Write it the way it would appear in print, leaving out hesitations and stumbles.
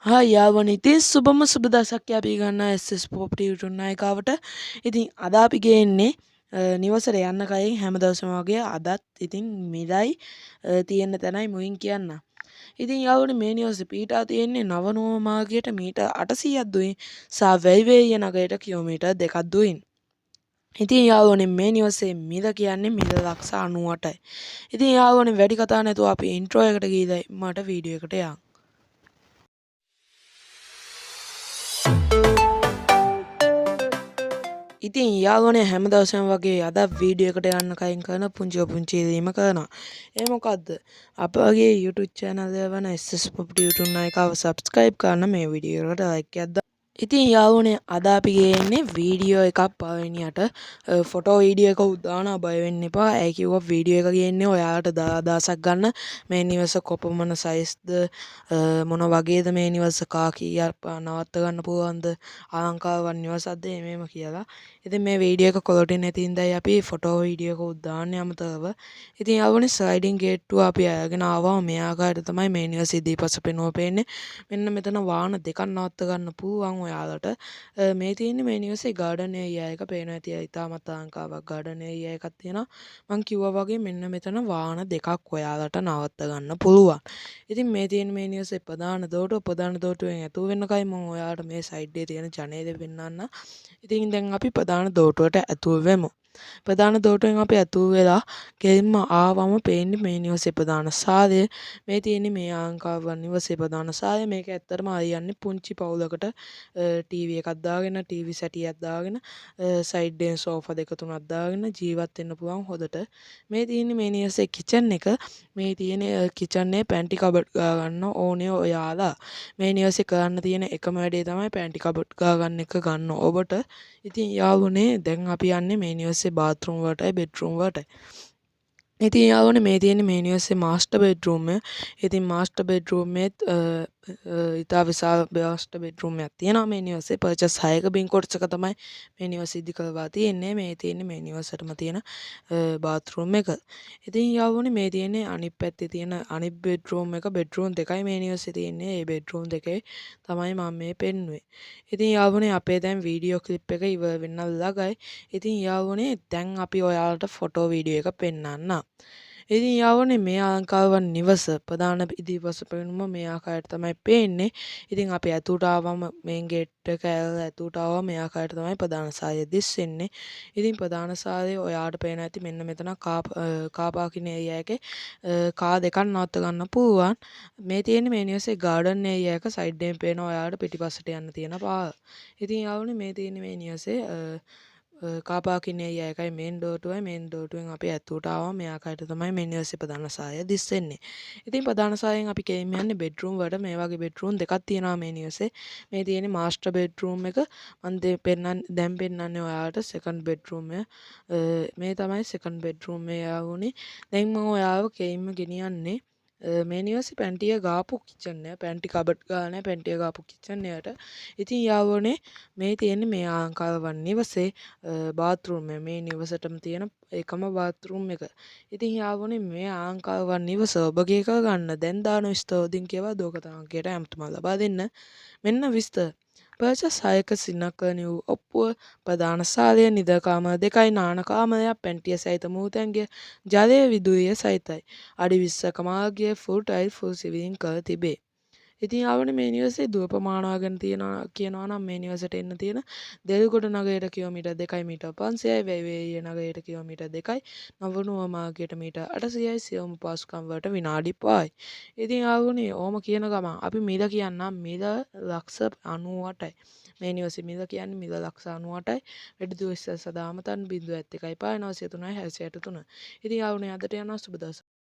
Hi යාළුවනේ ඉතින් සුබම සුබ දවසක් අපි ගන්න SS ප්‍රොපර්ටි YouTube නායකාවට. ඉතින් අද අපි ගේන්නේ නිවසට යන්න කලින් හැම දවසම වගේ අදත් ඉතින් මිලයි තියෙන තැනයි මුයින් කියන්න. ඉතින් යාළුවනේ මේ නිවසේ පීටා තියෙන්නේ නවනුව මාර්ගයට මීටර් 800ක් දුයින් සහ වැයිවේය නගරයට කිලෝමීටර් 2ක් දුයින්. ඉතින් යාළුවනේ මේ නිවසේ මිල කියන්නේ මිල ලක්ෂ 98යි. ඉතින් යාළුවනේ වැඩි කතා නැතුව අපි ඉන්ට්‍රෝ එකට ගිහලා මට වීඩියෝ එකට යන්න. ඉතින් යාළුවනේ හැම දවසම වගේ අද වීඩියෝ එකට යන්න කලින් කරන පුංචි ඉල්ලීම කරනවා. ඒ මොකද්ද? අපගේ YouTube channel එක වන SS Property YouTube නායකාව subscribe කරන්න මේ වීඩියෝ එකට like එකක් දාන්න. ඉතින් යාළුවනේ අද අපි ගේන්නේ වීඩියෝ එකක් පළවෙනියට ෆොටෝ වීඩියෝ එකක් උදානවා බය වෙන්න එපා. ඒ කිව්වා වීඩියෝ එක ගේන්නේ ඔයාලට අදහසක් ගන්න මේ නිවස කොපමණ සයිස්ද මොන වගේද මේ නිවස කා කීයක් නවත්ත ගන්න පුළුවන්ද අලංකාරවත් නිවසක්ද එමෙම කියලා. ඉතින් මේ වීඩියෝ එක කොලොටින් නැති ඉඳයි අපි ෆොටෝ වීඩියෝ එක උදාන්නේ අමතරව. ඉතින් යාළුවනේ ස්ලයිඩින් ගේට්ටුව අපි අරගෙන ආවා. මේ ආකාරයට තමයි මේ නිවස ඉදිරිපස පෙනුම පේන්නේ. මෙන්න මෙතන වාහන දෙකක් නවත්ත ගන්න පුළුවන් ඔයාලට. මේ තියෙන්නේ මේ නිවසේ ගාඩන් ඒරියා එක පේනවා ඇති ඉතාමත් අලංකාරවත් ගාඩන් ඒරියා එකක් තියෙනවා. මං කිව්වා වගේ මෙන්න මෙතන වාහන දෙකක් ඔයාලට නවත්ත ගන්න පුළුවන්. ඉතින් මේ තියෙන මේ නිවසේ ප්‍රධාන දොරටුවෙන් ඇතුල් වෙන්න කලින් මම ඔයාලට මේ සයිඩ් එකේ තියෙන ජනේලෙ පෙන්නන්න. ඉතින් දැන් අපි ප්‍රධාන දොරටුවට ඇතුල් වෙමු. ප්‍රධාන දොරටුවෙන් අපි ඇතුල් වෙලා ගෙලින්ම ආවම පේන්නේ මේ නිවසේ ප්‍රධාන සාලය. මේ තියෙන්නේ මේ අලංකාරවත් නිවසේ ප්‍රධාන සාලය. මේක ඇත්තටම හරියන්නේ පුංචි පවුලකට ටීවී එකක් දාගෙන ටීවී සැටියක් දාගෙන සයිඩ් එකෙන් සෝෆා දෙක තුනක් දාගෙන ජීවත් වෙන්න පුළුවන් හොදට. මේ තියෙන්නේ මේ නිවසේ කිචන් එක. මේ තියෙන කිචන් එකේ පැන්ටි කබඩ් ගන්න ඕනේ ඔයාලා. මේ නිවසේ කරන්න තියෙන එකම වැඩේ තමයි පැන්ටි කබඩ් ගන්න එක ගන්න ඔබට. ඉතින් යාළුවනේ දැන් අපි යන්නේ මේ නිවසේ බාත්රූම් වලටයි බෙඩ්රූම් වලටයි. ඉතින් යාළුවනේ මේ තියෙන්නේ මේ නිවසේ මාස්ටර් බෙඩ්රූම් එක. ඉතින් මාස්ටර් බෙඩ්රූම් එකේ ඉතා විශාල මාස්ටර් බෙඩ්රූම් එකක් තියෙනවා මේ නිවසේ. පර්චස් 6ක බින් කොටසක තමයි මේ නිවස ඉදි කරලා තියෙන්නේ. මේ තියෙන්නේ මේ නිවසටම තියෙන බාත්රූම් එක. ඉතින් යාළුවනේ මේ තියෙන්නේ අනිත් පැත්තේ තියෙන අනිත් බෙඩ්රූම් එක. බෙඩ්රූම් දෙකයි මේ නිවසේ තියෙන්නේ. මේ බෙඩ්රූම් දෙකේ තමයි මම මේ පෙන්නුවේ. ඉතින් යාළුවනේ අපේ දැන් වීඩියෝ ක්ලිප් එක ඉවර වෙන්න ළඟයි. ඉතින් යාළුවනේ දැන් අපි ඔයාලට ෆොටෝ වීඩියෝ එක පෙන්නන්නම්. ඉතින් යාළුවනේ මේ අලංකාරවත් නිවස ප්‍රධාන ඉදිරිපස පෙනුම මේ ආකාරයට තමයි පේන්නේ. ඉතින් අපි ඇතුළට ආවම මේන් ගේට් එක ඇරලා ඇතුළට ආවම මේ ආකාරයට තමයි ප්‍රධාන සාලය දිස්සෙන්නේ. ඉතින් ප්‍රධාන සාලේ ඔයාලට පේන ඇති මෙන්න මෙතන කා පාකින් ඒරියා එකේ කා දෙකක් නවත්ත ගන්න පුළුවන්. මේ තියෙන්නේ මේ නිවසේ ගාඩන් ඒරියා එක සයිඩ් එකෙන් පේනවා ඔයාලට පිටිපස්සට යන්න තියෙන පාර. ඉතින් යාළුවනේ මේ තියෙන්නේ මේ නිවසේ කා පාකින් ඒරියා එකයි මේන් ඩෝරටුවෙන් අපි ඇතුළට ආවම මේ ආකාරයට තමයි මේ නිවසේ ප්‍රධාන සාලය දිස්සෙන්නේ. ඉතින් ප්‍රධාන සාලයෙන් අපි ගෙයින් යන්නේ බෙඩ්රූම් වලට. මේ වගේ බෙඩ්රූම් දෙකක් තියෙනවා මේ නිවසේ. මේ තියෙන්නේ මාස්ටර් බෙඩ්රූම් එක. මම දැන් පෙන්නන්නේ ඔයාලට සෙකන්ඩ් බෙඩ්රූම් එක. මේ තමයි සෙකන්ඩ් බෙඩ්රූම් එක යාළුවනේ. දැන් මම ඔයාලව ගෙයින්ම ගෙනියන්නේ මේ නිවසේ පැන්ටිය ගාපු කිචන් එක. පැන්ටි කබඩ් ගානේ පැන්ටිය ගාපු කිචන් එකට. ඉතින් යාළුවනේ මේ තියෙන්නේ මේ අලංකාරවත් නිවසේ බාත්රූම් එක. මේ නිවසටම තියෙන එකම බාත්රූම් එක. ඉතින් යාළුවනේ මේ අලංකාරවත් නිවස ඔබගේ කරගන්න දැන් දාන විස්තර වලින් කියවා දෝකතාවකයට ඇමතුමක් ලබා දෙන්න. මෙන්න විස්තර. පර්චස් 6ක සින්නකරණි වූ ඔප්පුව ප්‍රධාන සාලය නිදා කාමර දෙකයි නාන කාමරයක් පැන්ටිය සහිත මූතැන්ගිය ජලය විදුලිය සහිතයි. අඩි 20ක මාර්ගය ෆුල් ටයිල් ෆුල් සිවිලින් කර තිබේ. ඉතින් යාළුවනේ මේ නිවසේ දුර ප්‍රමාණව ගැන කියනවා නම් මේ නිවසට එන්න තියෙන දෙල්ගොඩ නගරයට කිලෝමීටර් 2යි මීටර් 500යි වැයිවේරිය නගරයට කිලෝමීටර් 2යි නවනුව මාර්ගයට මීටර් 800යි සියලුම පහසුකම් වලට විනාඩි 5යි. ඉතින් යාළුවනේ ඕම කියන ගමන් අපි මිල කියන්නම් මිල ලක්ෂ 98යි. මේ නිවසේ මිල කියන්නේ මිල ලක්ෂ 98යි. වැඩි දුර ඉස්සර සදාමතන් 0.1 903යි 663. ඉතින් යාළුවනේ අදට යනවා සුබ දවසක්.